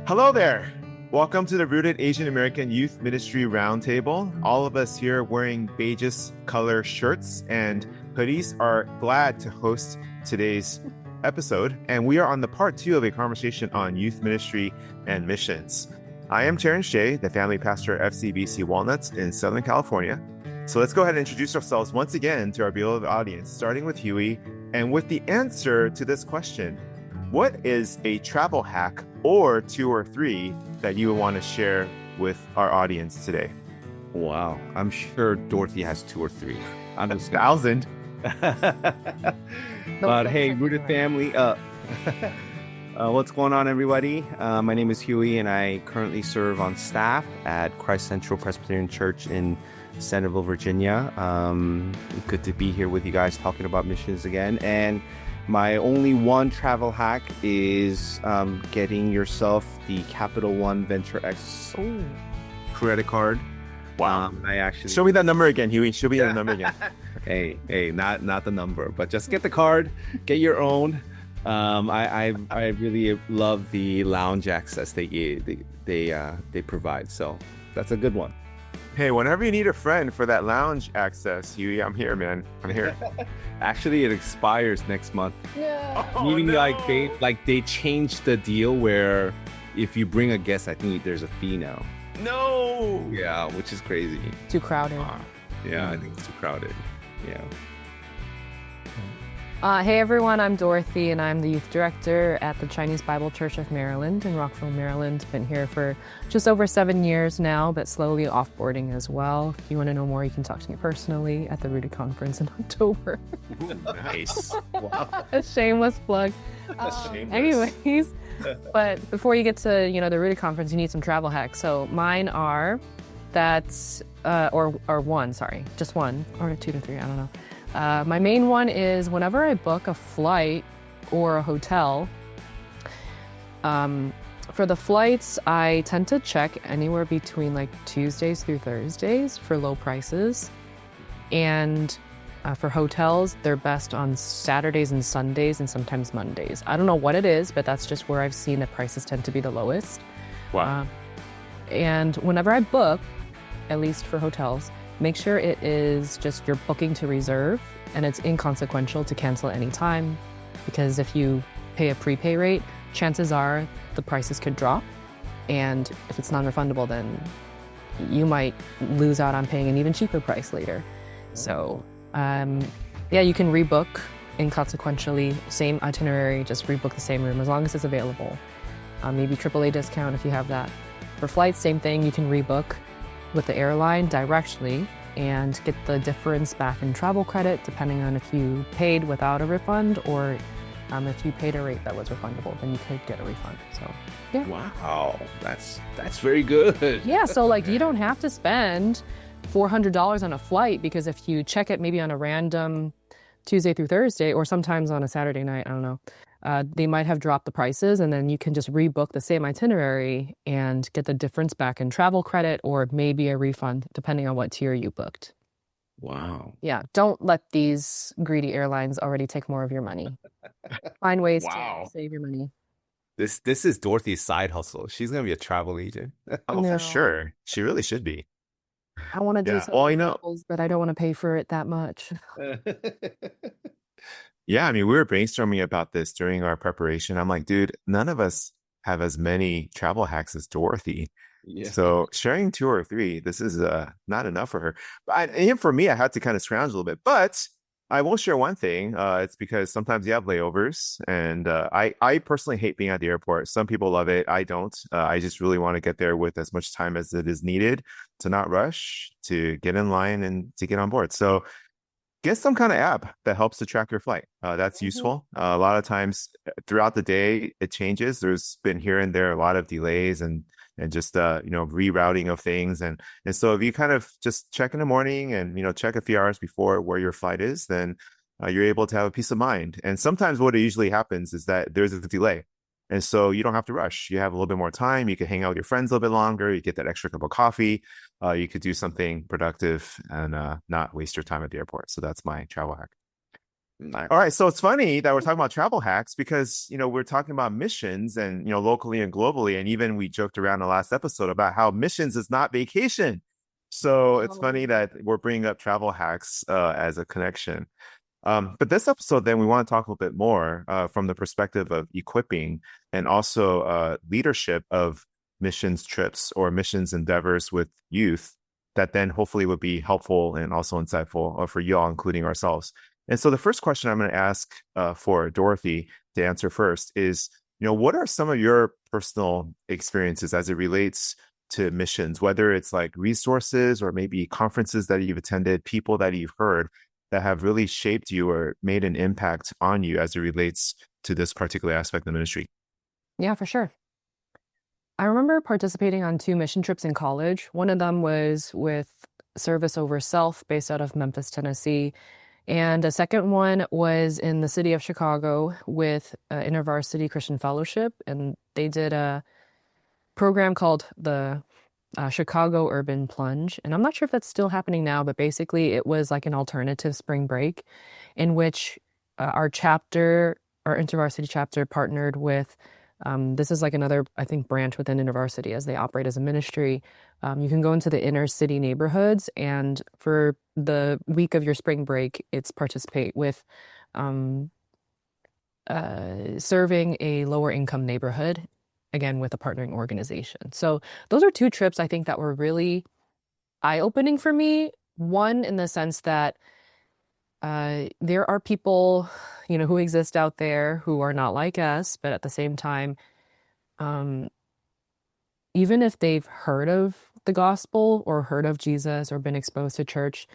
Hello there. Welcome to the Rooted Asian American Youth Ministry Roundtable. All of us here wearing beige color shirts and hoodies are glad to host today's episode. And we are on the part 2 of a conversation on youth ministry and missions. I am Terrence, the family pastor at FCBC Walnuts in Southern California. So let's go ahead and introduce ourselves once again to our beloved audience, starting with Huey, and with the answer to this question. What is a travel hack or 2 or 3 that you would want to share with our audience today? Wow, I'm sure Dorothy has 2 or 3. I'm just 1,000. But hey, Rooted family, what's going on, everybody? My name is Huey, and I currently serve on staff at Christ Central Presbyterian Church in Centerville, Virginia. Good to be here with you guys talking about missions again. And my only one travel hack is getting yourself the Capital One Venture X credit card. Wow. I actually show me that number again, Huey. Show me that number again. Hey, not the number, but just get the card, get your own. I really love the lounge access they provide, so that's a good one. Hey, whenever you need a friend for that lounge access, Huey, I'm here, man. I'm here. Actually, it expires next month. Yeah. Meaning, they changed the deal where if you bring a guest, I think there's a fee now. No. Yeah, which is crazy. Too crowded. Yeah, I think it's too crowded. Yeah. Hey everyone, I'm Dorothy and I'm the youth director at the Chinese Bible Church of Maryland in Rockville, Maryland. Been here for just over 7 years now, but slowly offboarding as well. If you want to know more, you can talk to me personally at the Rooted Conference in October. Nice. Wow. A shameless plug. Anyways, but before you get to, the Rooted Conference, you need some travel hacks. So mine are just one, or 2 to 3, I don't know. My main one is whenever I book a flight or a hotel, for the flights, I tend to check anywhere between Tuesdays through Thursdays for low prices. And for hotels, they're best on Saturdays and Sundays and sometimes Mondays. I don't know what it is, but that's just where I've seen the prices tend to be the lowest. Wow. And whenever I book, at least for hotels, make sure it is just you're booking to reserve and it's inconsequential to cancel at any time, because if you pay a prepay rate, chances are the prices could drop, and if it's non-refundable, then you might lose out on paying an even cheaper price later. So you can rebook inconsequentially, same itinerary, just rebook the same room as long as it's available. Maybe AAA discount if you have that. For flights, same thing, you can rebook with the airline directly and get the difference back in travel credit, depending on if you paid without a refund or if you paid a rate that was refundable, then you could get a refund. So, yeah. Wow, that's very good. Yeah, so you don't have to spend $400 on a flight, because if you check it maybe on a random Tuesday through Thursday or sometimes on a Saturday night, I don't know, they might have dropped the prices, and then you can just rebook the same itinerary and get the difference back in travel credit or maybe a refund, depending on what tier you booked. Wow. Yeah, don't let these greedy airlines already take more of your money. Find ways to save your money. This is Dorothy's side hustle. She's going to be a travel agent. Oh, no. For sure. She really should be. I want to do something, but I don't want to pay for it that much. Yeah, I mean, we were brainstorming about this during our preparation. I'm like, dude, none of us have as many travel hacks as Dorothy. Yeah. So sharing 2 or 3, this is not enough for her. And for me, I had to kind of scrounge a little bit. But I will share one thing. It's because sometimes you have layovers. And I personally hate being at the airport. Some people love it. I don't. I just really want to get there with as much time as it is needed to not rush, to get in line, and to get on board. So get some kind of app that helps to track your flight. That's useful. A lot of times throughout the day, it changes. There's been here and there a lot of delays and just rerouting of things. And so if you kind of just check in the morning and check a few hours before where your flight is, then you're able to have a peace of mind. And sometimes what usually happens is that there's a delay. And so you don't have to rush. You have a little bit more time. You can hang out with your friends a little bit longer. You get that extra cup of coffee. You could do something productive and not waste your time at the airport. So that's my travel hack. All right, so it's funny that we're talking about travel hacks because, we're talking about missions and, locally and globally. And even we joked around the last episode about how missions is not vacation. So it's funny that we're bringing up travel hacks as a connection. But this episode, then we want to talk a little bit more from the perspective of equipping and also leadership of missions trips or missions endeavors with youth that then hopefully would be helpful and also insightful for you all, including ourselves. And so the first question I'm going to ask for Dorothy to answer first is, what are some of your personal experiences as it relates to missions, whether it's like resources or maybe conferences that you've attended, people that you've heard that have really shaped you or made an impact on you as it relates to this particular aspect of ministry? Yeah, for sure. I remember participating on 2 mission trips in college. One of them was with Service Over Self based out of Memphis, Tennessee. And a second one was in the city of Chicago with InterVarsity Christian Fellowship. And they did a program called the Chicago Urban Plunge. And I'm not sure if that's still happening now, but basically it was like an alternative spring break in which our InterVarsity chapter partnered with, this is like another, I think, branch within InterVarsity as they operate as a ministry. You can go into the inner city neighborhoods, and for the week of your spring break, it's participate with serving a lower income neighborhood, again, with a partnering organization. So those are 2 trips I think that were really eye-opening for me. One, in the sense that there are people, who exist out there who are not like us, but at the same time, even if they've heard of the gospel or heard of Jesus or been exposed to church,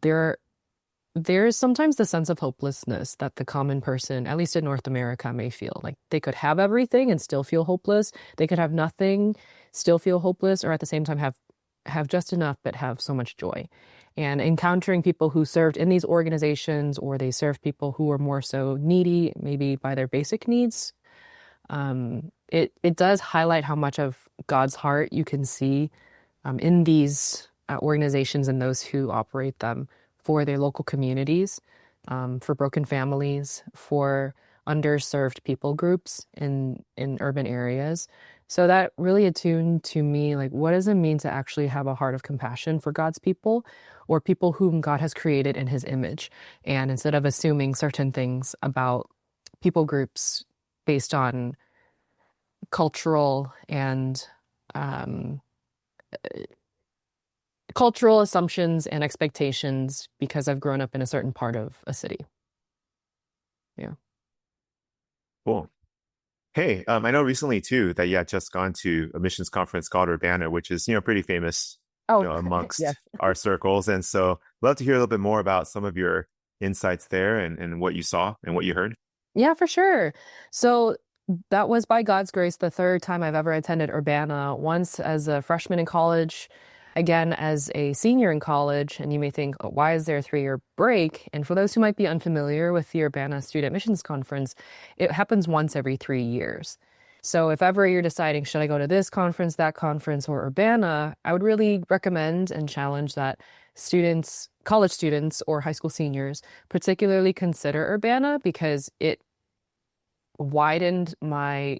there's sometimes the sense of hopelessness that the common person, at least in North America, may feel. Like they could have everything and still feel hopeless. They could have nothing, still feel hopeless, or at the same time have just enough but have so much joy. And encountering people who served in these organizations, or they served people who were more so needy, maybe by their basic needs, it does highlight how much of God's heart you can see in these organizations and those who operate them for their local communities, for broken families, for underserved people groups in urban areas. So that really attuned to me, like, what does it mean to actually have a heart of compassion for God's people, or people whom God has created in his image? And instead of assuming certain things about people groups based on cultural and cultural assumptions and expectations because I've grown up in a certain part of a city. Yeah. Cool. Hey, I know recently too that you had just gone to a missions conference called Urbana, which is, pretty famous, amongst yes. our circles. And so love to hear a little bit more about some of your insights there and what you saw and what you heard. Yeah, for sure. So that was, by God's grace, the 3rd time I've ever attended Urbana, once as a freshman in college, again as a senior in college. And you may think, oh, why is there a 3-year break? And for those who might be unfamiliar with the Urbana Student Missions Conference, it happens once every 3 years. So if ever you're deciding, should I go to this conference, that conference, or Urbana, I would really recommend and challenge that students, college students or high school seniors, particularly consider Urbana, because it widened my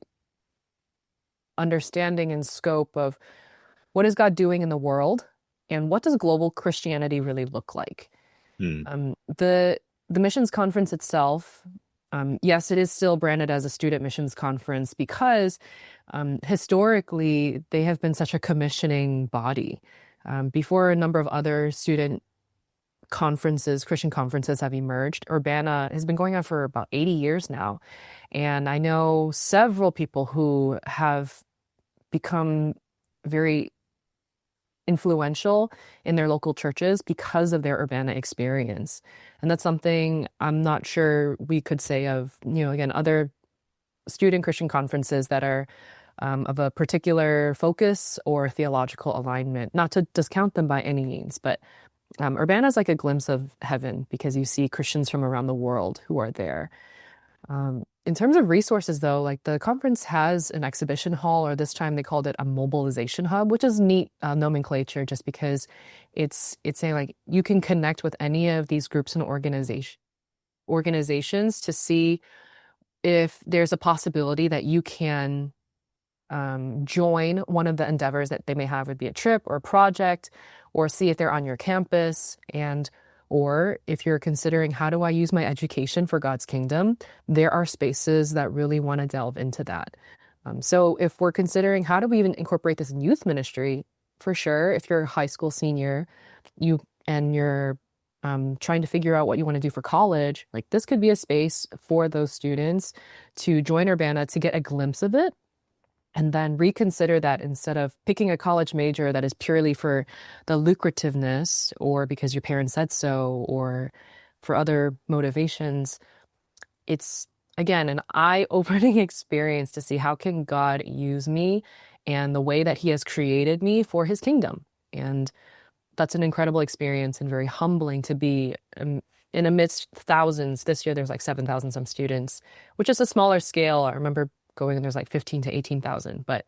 understanding and scope of what is God doing in the world and what does global Christianity really look like. The missions conference itself, yes, it is still branded as a student missions conference because historically they have been such a commissioning body. Before a number of other student conferences, Christian conferences have emerged, Urbana has been going on for about 80 years now. And I know several people who have become very influential in their local churches because of their Urbana experience. And that's something I'm not sure we could say of, again, other student Christian conferences that are of a particular focus or theological alignment. Not to discount them by any means, but Urbana is like a glimpse of heaven because you see Christians from around the world who are there. In terms of resources, though, like the conference has an exhibition hall, or this time they called it a mobilization hub, which is neat nomenclature, just because it's saying like you can connect with any of these groups and organizations organizations to see if there's a possibility that you can join one of the endeavors that they may have. Would be a trip or a project, or see if they're on your campus. And or if you're considering, how do I use my education for God's kingdom, there are spaces that really want to delve into that. So if we're considering, how do we even incorporate this in youth ministry, for sure, if you're a high school senior, you're trying to figure out what you want to do for college, like this could be a space for those students to join Urbana to get a glimpse of it, and then reconsider that instead of picking a college major that is purely for the lucrativeness or because your parents said so or for other motivations. It's, again, an eye-opening experience to see how can God use me and the way that he has created me for his kingdom. And that's an incredible experience and very humbling to be in amidst thousands. This year there's like 7,000 some students, which is a smaller scale. I remember going and there's like 15 to 18,000. But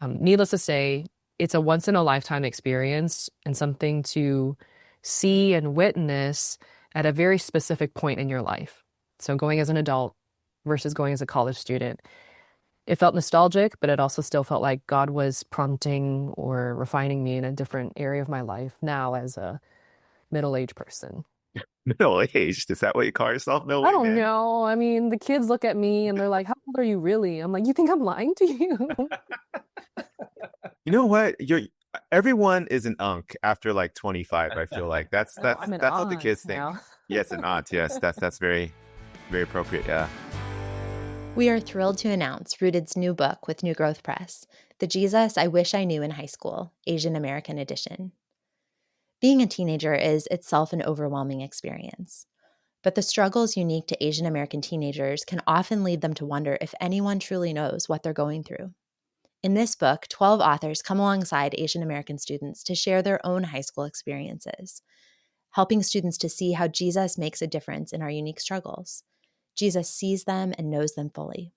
needless to say, it's a once in a lifetime experience and something to see and witness at a very specific point in your life. So going as an adult versus going as a college student, it felt nostalgic, but it also still felt like God was prompting or refining me in a different area of my life now as a middle-aged person. Middle-aged? Is that what you call yourself? No I way, don't man. know. I mean, the kids look at me and they're like, how old are you really? I'm like, you think I'm lying to you? You know what? Everyone is an unk after like 25, I feel like. That's No, that's I'm an that's what the aunt kids think. now. Yes, an aunt. Yes, that's very, very appropriate. Yeah. We are thrilled to announce Rooted's new book with New Growth Press, The Jesus I Wish I Knew in High School, Asian American Edition. Being a teenager is itself an overwhelming experience, but the struggles unique to Asian American teenagers can often lead them to wonder if anyone truly knows what they're going through. In this book, 12 authors come alongside Asian American students to share their own high school experiences, helping students to see how Jesus makes a difference in our unique struggles. Jesus sees them and knows them fully.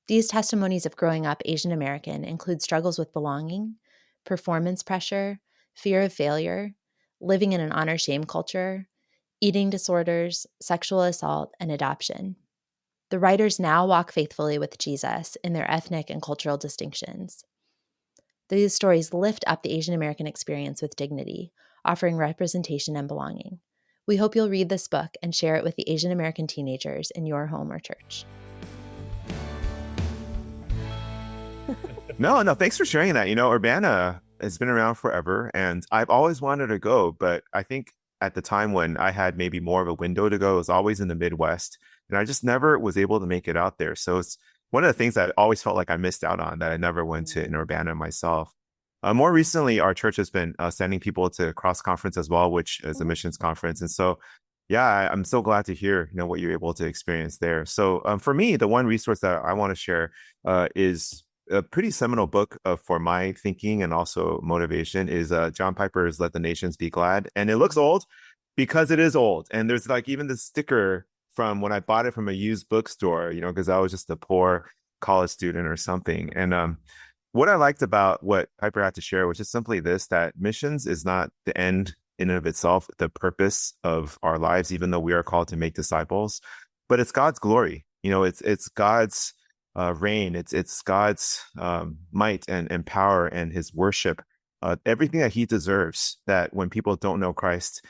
These testimonies of growing up Asian American include struggles with belonging, performance pressure, fear of failure, living in an honor-shame culture, eating disorders, sexual assault, and adoption. The writers now walk faithfully with Jesus in their ethnic and cultural distinctions. These stories lift up the Asian American experience with dignity, offering representation and belonging. We hope you'll read this book and share it with the Asian American teenagers in your home or church. No, thanks for sharing that. Urbana has been around forever, and I've always wanted to go, but I think at the time when I had maybe more of a window to go, it was always in the Midwest, and I just never was able to make it out there. So it's one of the things that I always felt like I missed out on, that I never went to in Urbana myself. More recently, our church has been sending people to Cross Conference as well, which is a missions conference. And so, yeah, I'm so glad to hear, what you're able to experience there. So for me, the one resource that I want to share is a pretty seminal book for my thinking and also motivation is John Piper's Let the Nations Be Glad. And it looks old because it is old. And there's like even the sticker from when I bought it from a used bookstore, because I was just a poor college student or something. And what I liked about what Piper had to share was just simply this, that missions is not the end in and of itself, the purpose of our lives, even though we are called to make disciples, but it's God's glory. It's God's reign. It's God's might and power and his worship, everything that he deserves, that when people don't know Christ,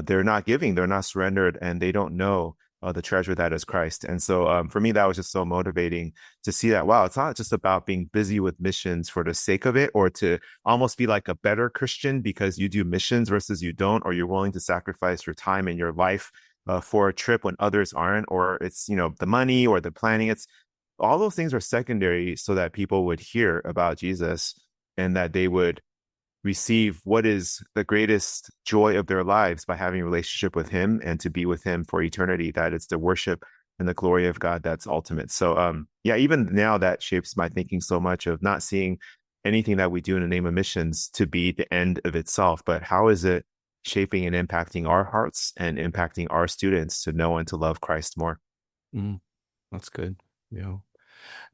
they're not giving, they're not surrendered, and they don't know the treasure that is Christ. And so for me, that was just so motivating to see that, wow, it's not just about being busy with missions for the sake of it, or to almost be like a better Christian because you do missions versus you don't, or you're willing to sacrifice your time and your life for a trip when others aren't, or it's, the money or the planning. It's all those things are secondary so that people would hear about Jesus and that they would receive what is the greatest joy of their lives by having a relationship with him and to be with him for eternity, that it's the worship and the glory of God that's ultimate. So yeah, even now that shapes my thinking so much of not seeing anything that we do in the name of missions to be the end of itself, but how is it shaping and impacting our hearts and impacting our students to know and to love Christ more. That's good. Yeah.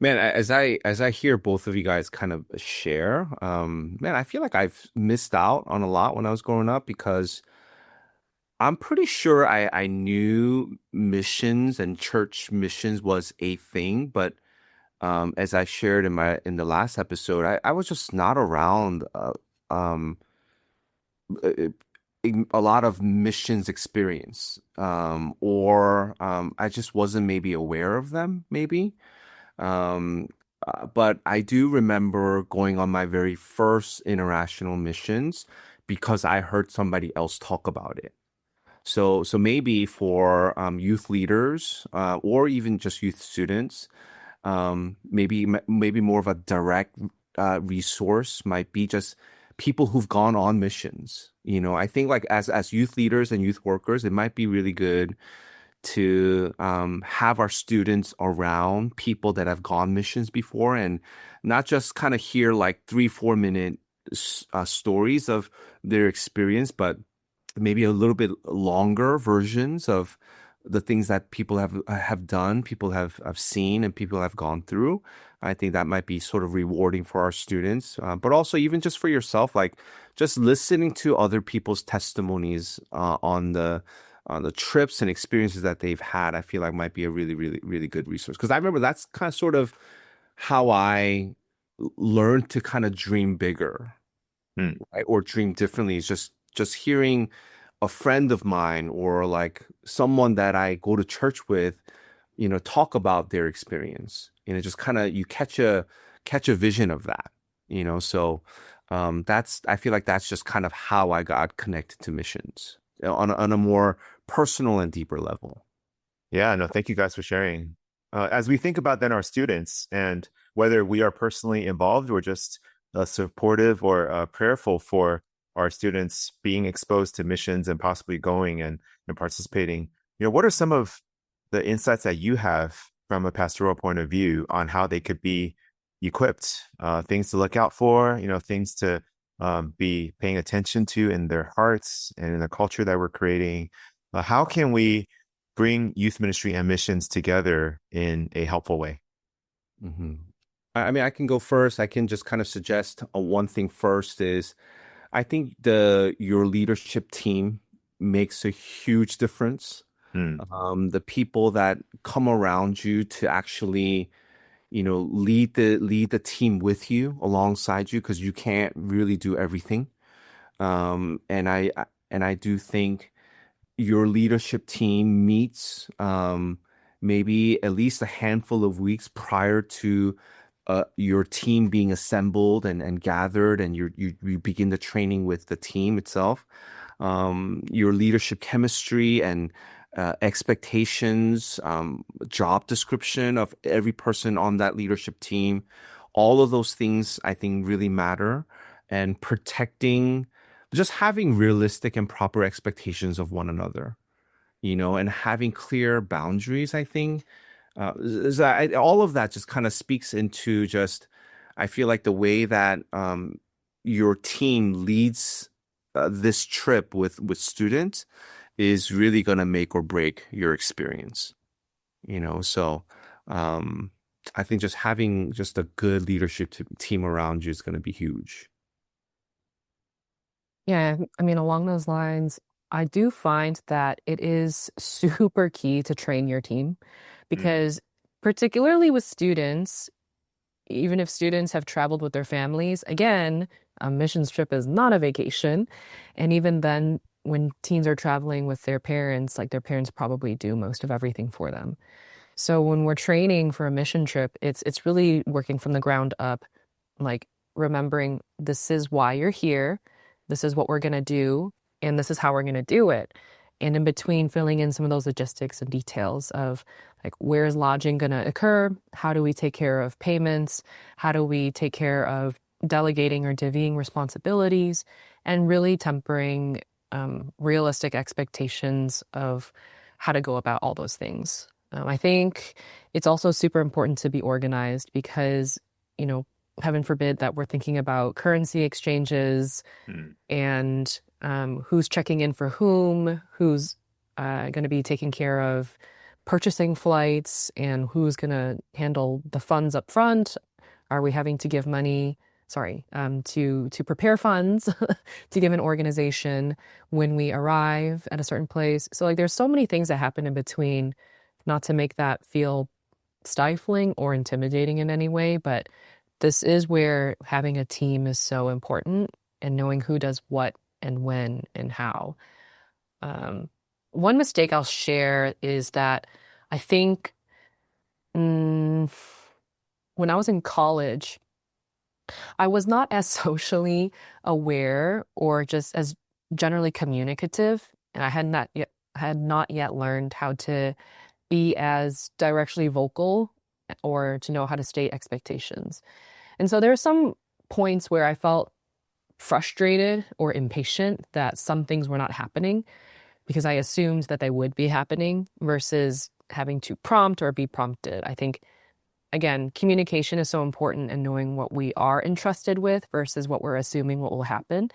Man, as I hear both of you guys kind of share, man, I feel like I've missed out on a lot when I was growing up because I'm pretty sure I knew missions and church missions was a thing, but as I shared in the last episode, I was just not around um, a, a lot of missions experience, I just wasn't maybe aware of them, maybe. Um, but I do remember going on my very first international missions because I heard somebody else talk about it. So maybe for youth leaders or even just youth students, maybe more of a direct resource might be just people who've gone on missions. I think like as youth leaders and youth workers, it might be really good to have our students around people that have gone missions before and not just kind of hear like 3-4 minute stories of their experience, but maybe a little bit longer versions of the things that people have done, people have seen, and people have gone through. I think that might be sort of rewarding for our students, but also even just for yourself, like just listening to other people's testimonies on the trips and experiences that they've had. I feel like might be a really, really, really good resource because I remember that's kind of sort of how I learned to kind of dream bigger, Hmm. right? Or dream differently. Is just hearing a friend of mine or like someone that I go to church with, talk about their experience. Just kind of you catch a vision of that, So that's I feel like that's just kind of how I got connected to missions on a more personal and deeper level. Yeah, no, thank you guys for sharing. As we think about then our students and whether we are personally involved or just supportive or prayerful for our students being exposed to missions and possibly going and participating, what are some of the insights that you have from a pastoral point of view on how they could be equipped, things to look out for, things to be paying attention to in their hearts and in the culture that we're creating? How can we bring youth ministry and missions together in a helpful way? hmm I mean, I can go first. I can just kind of suggest one thing first is I think your leadership team makes a huge difference. Hmm. The people that come around you to actually, lead the team with you alongside you because you can't really do everything. And I do think your leadership team meets maybe at least a handful of weeks prior to your team being assembled and gathered, and you begin the training with the team itself. Your leadership chemistry and expectations, job description of every person on that leadership team, all of those things I think really matter. And protecting, just having realistic and proper expectations of one another, and having clear boundaries, I think all of that just kind of speaks into just, I feel like the way that your team leads this trip with students is really going to make or break your experience, So um, I think just having just a good leadership team around you is going to be huge. Yeah, I mean, along those lines, I do find that it is super key to train your team Hmm. because, particularly with students, even if students have traveled with their families, again, a missions trip is not a vacation. And even then, when teens are traveling with their parents, like their parents probably do most of everything for them. So when we're training for a mission trip, it's really working from the ground up, like remembering this is why you're here, this is what we're going to do, and this is how we're going to do it. And in between, filling in some of those logistics and details of like where is lodging going to occur? How do we take care of payments? How do we take care of delegating or divvying responsibilities? And really tempering realistic expectations of how to go about all those things. I think it's also super important to be organized because, heaven forbid that we're thinking about currency exchanges Hmm. and who's checking in for whom, who's going to be taking care of purchasing flights, and who's going to handle the funds up front. Are we having to give money to prepare funds to give an organization when we arrive at a certain place. So like there's so many things that happen in between, not to make that feel stifling or intimidating in any way, but this is where having a team is so important and knowing who does what and when and how. One mistake I'll share is that I think when I was in college, I was not as socially aware or just as generally communicative, and I had not yet learned how to be as directly vocal or to know how to state expectations. And so there are some points where I felt frustrated or impatient that some things were not happening because I assumed that they would be happening versus having to prompt or be prompted. I think, again, communication is so important and knowing what we are entrusted with versus what we're assuming what will happen.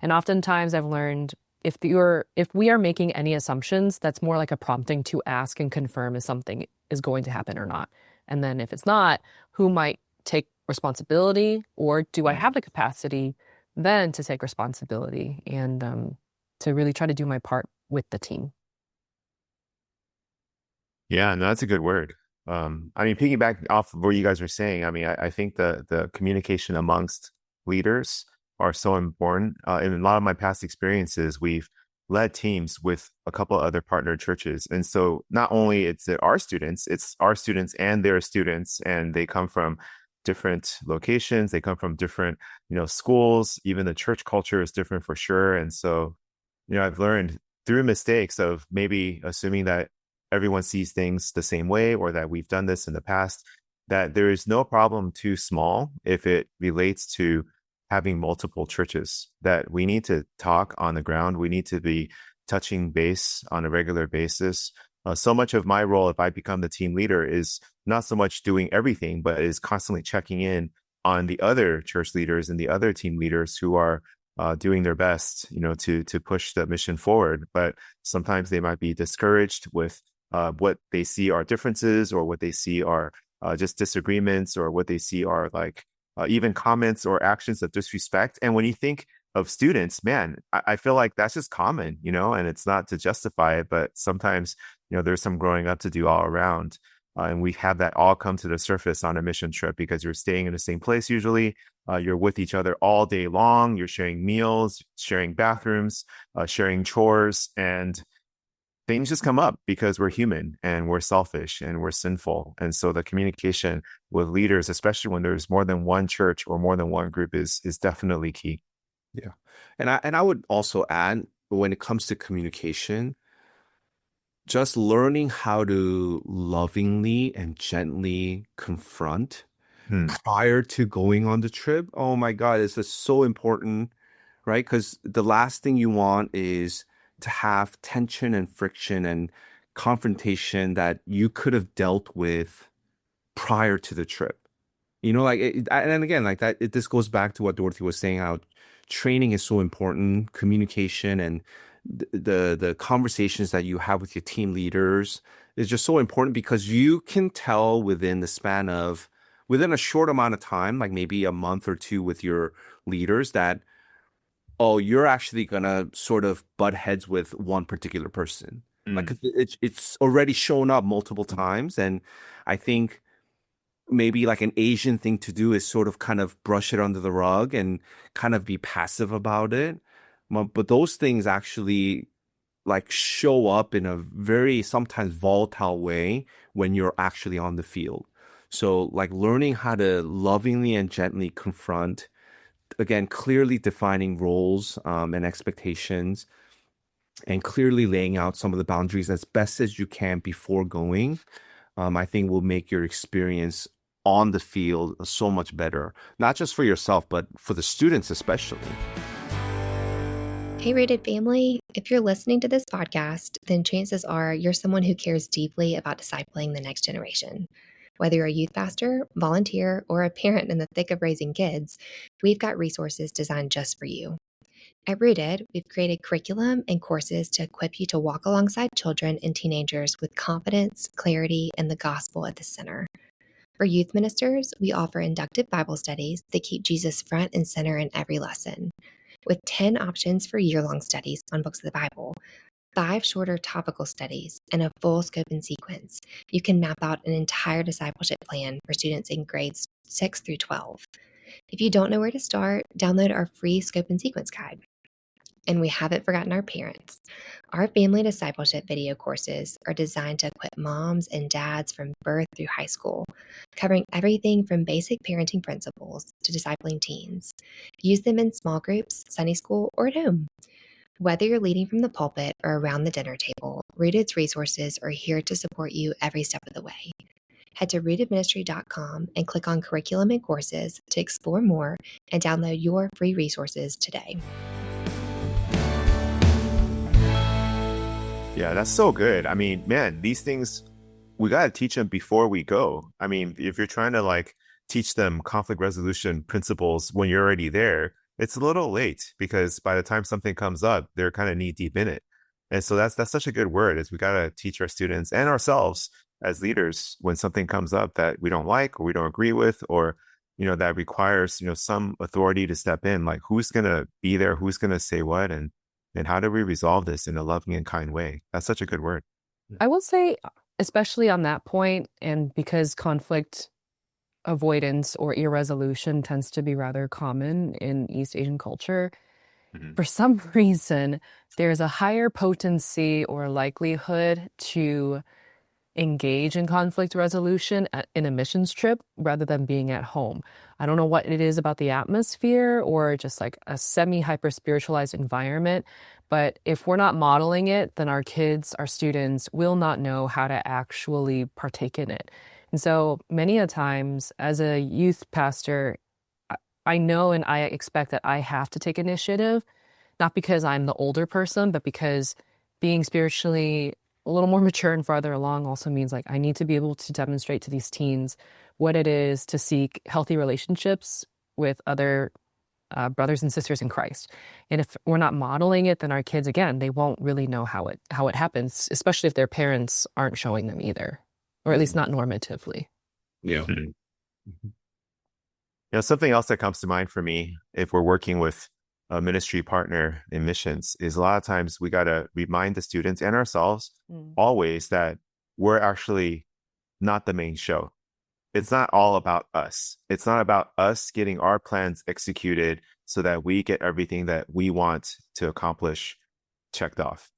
And oftentimes I've learned if we are making any assumptions, that's more like a prompting to ask and confirm if something is going to happen or not. And then if it's not, who might take responsibility, or do I have the capacity then to take responsibility and to really try to do my part with the team. Yeah, no, that's a good word. I mean, piggyback off of what you guys were saying, I mean, I think the communication amongst leaders are so important. In a lot of my past experiences, we've led teams with a couple of other partner churches. And so not only it's our students and their students, and they come from different locations, they come from different, schools, even the church culture is different for sure. And so, I've learned through mistakes of maybe assuming that everyone sees things the same way, or that we've done this in the past, that there is no problem too small if it relates to having multiple churches, that we need to talk on the ground. We need to be touching base on a regular basis. So much of my role, if I become the team leader, is not so much doing everything, but is constantly checking in on the other church leaders and the other team leaders who are doing their best, to push the mission forward. But sometimes they might be discouraged with what they see are differences, or what they see are just disagreements, or what they see are like even comments or actions of disrespect. And when you think of students, man, I feel like that's just common, and it's not to justify it, but sometimes, there's some growing up to do all around. And we have that all come to the surface on a mission trip because you're staying in the same place usually. You're with each other all day long. You're sharing meals, sharing bathrooms, sharing chores, and things just come up because we're human and we're selfish and we're sinful. And so the communication with leaders, especially when there's more than one church or more than one group, is definitely key. Yeah. And I would also add, when it comes to communication, just learning how to lovingly and gently confront prior to going on the trip. Oh my God, it's just so important, right? Because the last thing you want is to have tension and friction and confrontation that you could have dealt with prior to the trip. And again, like that, this goes back to what Dorothy was saying, how training is so important, communication and the conversations that you have with your team leaders is just so important, because you can tell within a short amount of time, like maybe a month or two with your leaders, that, oh, you're actually gonna sort of butt heads with one particular person. Like it's already shown up multiple times. And I think maybe like an Asian thing to do is sort of kind of brush it under the rug and kind of be passive about it. But those things actually like show up in a very sometimes volatile way when you're actually on the field. So like learning how to lovingly and gently confront, again, clearly defining roles and expectations, and clearly laying out some of the boundaries as best as you can before going, I think will make your experience on the field so much better, not just for yourself, but for the students especially. Hey, Rated family, if you're listening to this podcast, then chances are you're someone who cares deeply about discipling the next generation. Whether you're a youth pastor, volunteer, or a parent in the thick of raising kids, we've got resources designed just for you. At Rooted, we've created curriculum and courses to equip you to walk alongside children and teenagers with confidence, clarity, and the gospel at the center. For youth ministers, we offer inductive Bible studies that keep Jesus front and center in every lesson. With 10 options for year-long studies on books of the Bible, 5 shorter topical studies, and a full scope and sequence, you can map out an entire discipleship plan for students in grades 6 through 12. If you don't know where to start, download our free scope and sequence guide. And we haven't forgotten our parents. Our family discipleship video courses are designed to equip moms and dads from birth through high school, covering everything from basic parenting principles to discipling teens. Use them in small groups, Sunday school, or at home. Whether you're leading from the pulpit or around the dinner table, Rooted's resources are here to support you every step of the way. Head to rootedministry.com and click on Curriculum and Courses to explore more and download your free resources today. Yeah, that's so good. I mean, man, these things, we got to teach them before we go. I mean, if you're trying to like teach them conflict resolution principles when you're already there, it's a little late because by the time something comes up, they're kind of knee deep in it. And so that's such a good word is we got to teach our students and ourselves as leaders when something comes up that we don't like or we don't agree with, or, that requires, some authority to step in, like who's going to be there, who's going to say what, and how do we resolve this in a loving and kind way? That's such a good word. I will say, especially on that point, and because conflict avoidance or irresolution tends to be rather common in East Asian culture, for some reason, there's a higher potency or likelihood to engage in conflict resolution in a missions trip rather than being at home. I don't know what it is about the atmosphere or just like a semi-hyper spiritualized environment, but if we're not modeling it, then our kids, our students will not know how to actually partake in it. And so many a times as a youth pastor, I know and I expect that I have to take initiative, not because I'm the older person, but because being spiritually a little more mature and farther along also means like I need to be able to demonstrate to these teens what it is to seek healthy relationships with other brothers and sisters in Christ. And if we're not modeling it, then our kids, again, they won't really know how it happens, especially if their parents aren't showing them either, or at least not normatively. Yeah. Something else that comes to mind for me, if we're working with a ministry partner in missions, is a lot of times we got to remind the students and ourselves always that we're actually not the main show. It's not all about us. It's not about us getting our plans executed so that we get everything that we want to accomplish checked off.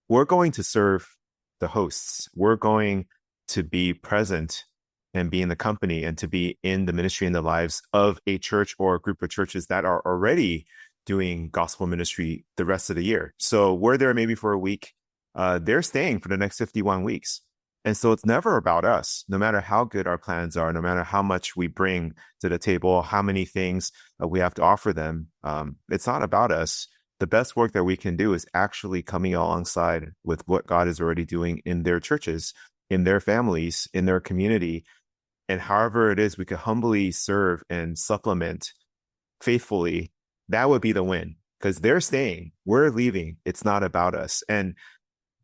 We're going to serve the hosts. We're going to be present and be in the company and to be in the ministry in the lives of a church or a group of churches that are already doing gospel ministry the rest of the year. So we're there maybe for a week. They're staying for the next 51 weeks. And so it's never about us, no matter how good our plans are, no matter how much we bring to the table, how many things we have to offer them. It's not about us. The best work that we can do is actually coming alongside with what God is already doing in their churches, in their families, in their community. And however it is, we could humbly serve and supplement faithfully. That would be the win, because they're staying, we're leaving. It's not about us. And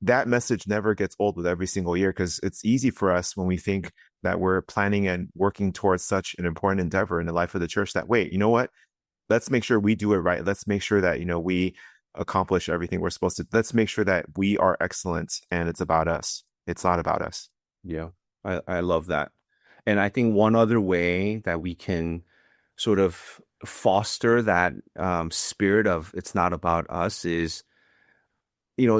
that message never gets old with every single year, because it's easy for us when we think that we're planning and working towards such an important endeavor in the life of the church that, wait, you know what? Let's make sure we do it right. Let's make sure that, we accomplish everything we're supposed to. Let's make sure that we are excellent and it's about us. It's not about us. Yeah, I love that. And I think one other way that we can sort of foster that spirit of it's not about us is,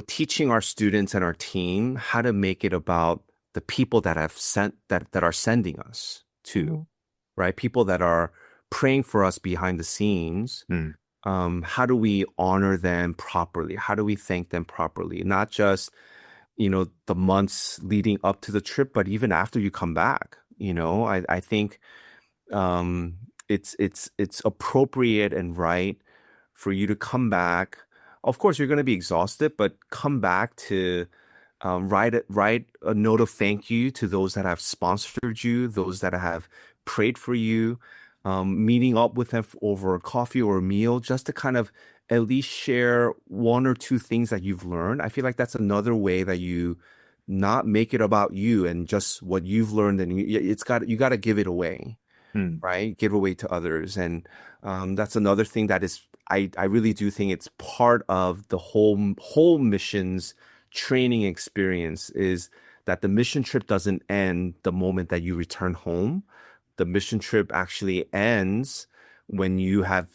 teaching our students and our team how to make it about the people that have sent that are sending us to, right? People that are praying for us behind the scenes. How do we honor them properly? How do we thank them properly? Not just, the months leading up to the trip, but even after you come back. I think it's appropriate and right for you to come back. Of course, you're going to be exhausted, but come back to write a note of thank you to those that have sponsored you, those that have prayed for you, meeting up with them over a coffee or a meal, just to kind of at least share one or two things that you've learned. I feel like that's another way that you not make it about you and just what you've learned, and you got to give it away, right? Give away to others. And that's another thing that is, I really do think it's part of the whole missions training experience, is that the mission trip doesn't end the moment that you return home. The mission trip actually ends when you have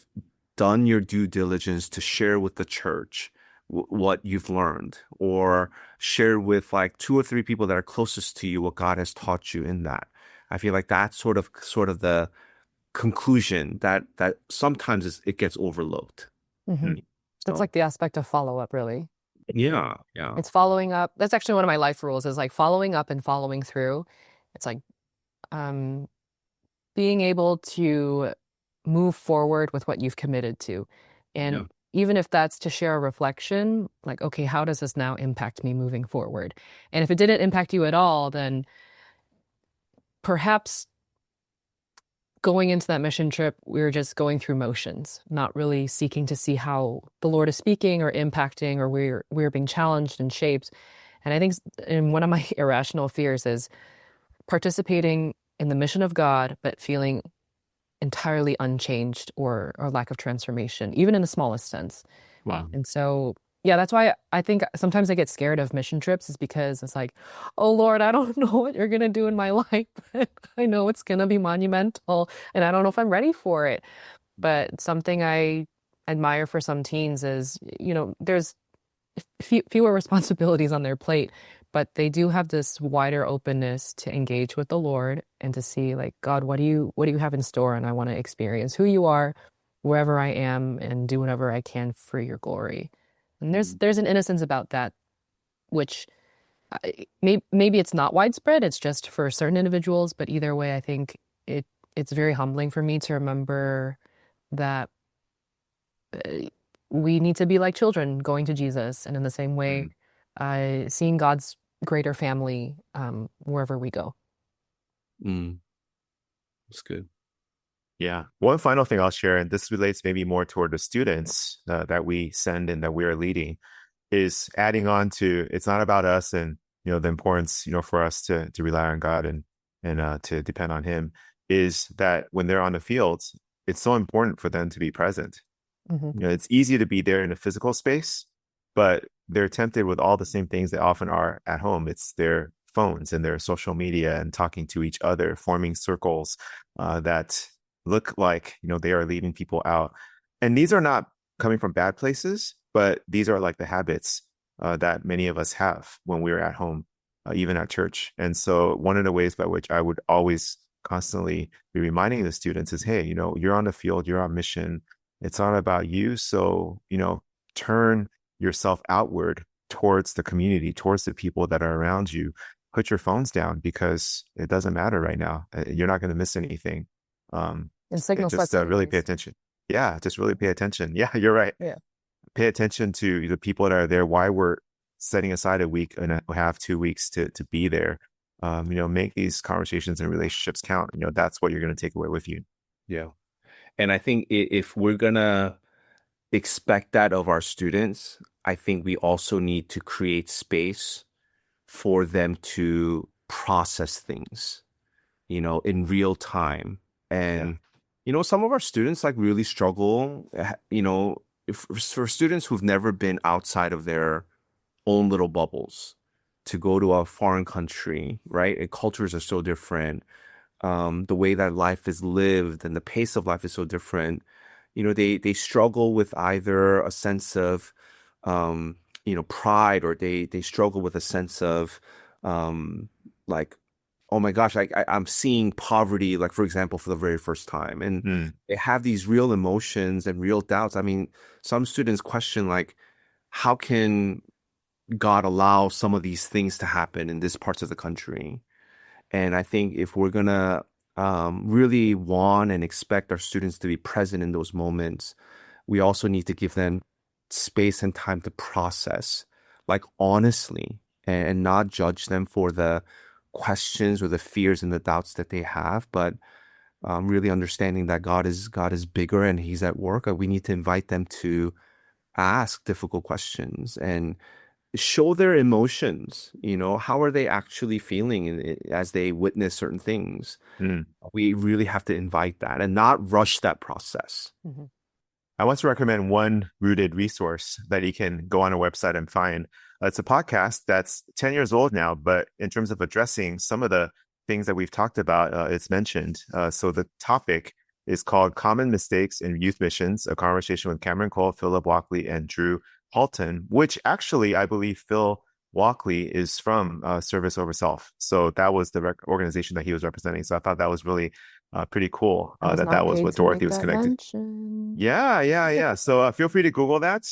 done your due diligence to share with the church what you've learned, or share with like 2 or 3 people that are closest to you what God has taught you in that. I feel like that's sort of the conclusion that sometimes it gets overlooked. That's like the aspect of follow-up, really. Yeah. It's following up. That's actually one of my life rules, is like following up and following through. It's like being able to move forward with what you've committed to. And even if that's to share a reflection, like, okay, how does this now impact me moving forward? And if it didn't impact you at all, then perhaps going into that mission trip, we were just going through motions, not really seeking to see how the Lord is speaking or impacting, or we're being challenged and shaped. And I think one of my irrational fears is participating in the mission of God, but feeling entirely unchanged or lack of transformation, even in the smallest sense. Wow. And so, yeah, that's why I think sometimes I get scared of mission trips, is because it's like, oh Lord, I don't know what you're going to do in my life, but I know it's going to be monumental and I don't know if I'm ready for it. But something I admire for some teens is, there's fewer responsibilities on their plate, but they do have this wider openness to engage with the Lord and to see, like, God, what do you have in store? And I want to experience who you are wherever I am and do whatever I can for your glory. And there's an innocence about that, which maybe it's not widespread. It's just for certain individuals. But either way, I think it's very humbling for me to remember that we need to be like children going to Jesus. And in the same way, seeing God's greater family wherever we go. That's good. Yeah. One final thing I'll share, and this relates maybe more toward the students that we send and that we are leading, is adding on to, it's not about us and, the importance, for us to rely on God and to depend on him, is that when they're on the field, it's so important for them to be present. It's easy to be there in a physical space, but they're tempted with all the same things they often are at home. It's their phones and their social media and talking to each other, forming circles that look like, they are leaving people out. And these are not coming from bad places, but these are like the habits that many of us have when we're at home, even at church. And so one of the ways by which I would always constantly be reminding the students is, hey, you're on the field, you're on mission. It's not about you. So, turn yourself outward towards the community, towards the people that are around you. Put your phones down, because it doesn't matter right now. You're not going to miss anything. And signals just really pay attention. Yeah, just really pay attention. Yeah, you're right. Yeah. Pay attention to the people that are there, why we're setting aside a week and a half, 2 weeks to be there. Make these conversations and relationships count. That's what you're going to take away with you. Yeah. And I think if we're going to expect that of our students, I think we also need to create space for them to process things, in real time. And, some of our students like really struggle, for students who've never been outside of their own little bubbles, to go to a foreign country, right? And cultures are so different. The way that life is lived and the pace of life is so different. They struggle with either a sense of, pride, or they struggle with a sense of, like, oh my gosh, I'm seeing poverty, like, for example, for the very first time. And they have these real emotions and real doubts. I mean, some students question, like, how can God allow some of these things to happen in these parts of the country? And I think if we're going to really want and expect our students to be present in those moments, we also need to give them space and time to process, like, honestly, and not judge them for the questions or the fears and the doubts that they have, but really understanding that God is bigger and he's at work. We need to invite them to ask difficult questions and show their emotions. How are they actually feeling as they witness certain things? We really have to invite that and not rush that process. Mm-hmm. I want to recommend one Rooted resource that you can go on our website and find. It's a podcast that's 10 years old now, but in terms of addressing some of the things that we've talked about, it's mentioned. So the topic is called Common Mistakes in Youth Missions, a conversation with Cameron Cole, Philip Walkley, and Drew Halton, which actually, I believe Phil Walkley is from Service Over Self. So that was the organization that he was representing. So I thought that was really pretty cool that was what Dorothy was connected. Yeah. So feel free to Google that.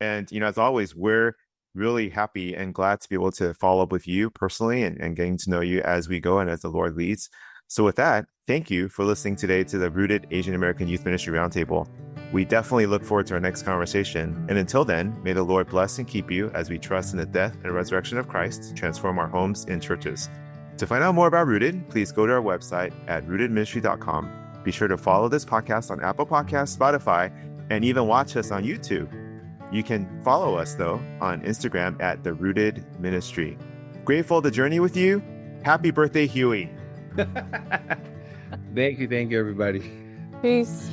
And, as always, we're really happy and glad to be able to follow up with you personally and getting to know you as we go and as the Lord leads. So with that, thank you for listening today to the Rooted Asian American Youth Ministry Roundtable. We definitely look forward to our next conversation. And until then, may the Lord bless and keep you as we trust in the death and resurrection of Christ to transform our homes and churches. To find out more about Rooted, please go to our website at rootedministry.com. Be sure to follow this podcast on Apple Podcasts, Spotify, and even watch us on YouTube. You can follow us, though, on Instagram at The Rooted Ministry. Grateful to journey with you. Happy birthday, Huey. Thank you, everybody. Peace.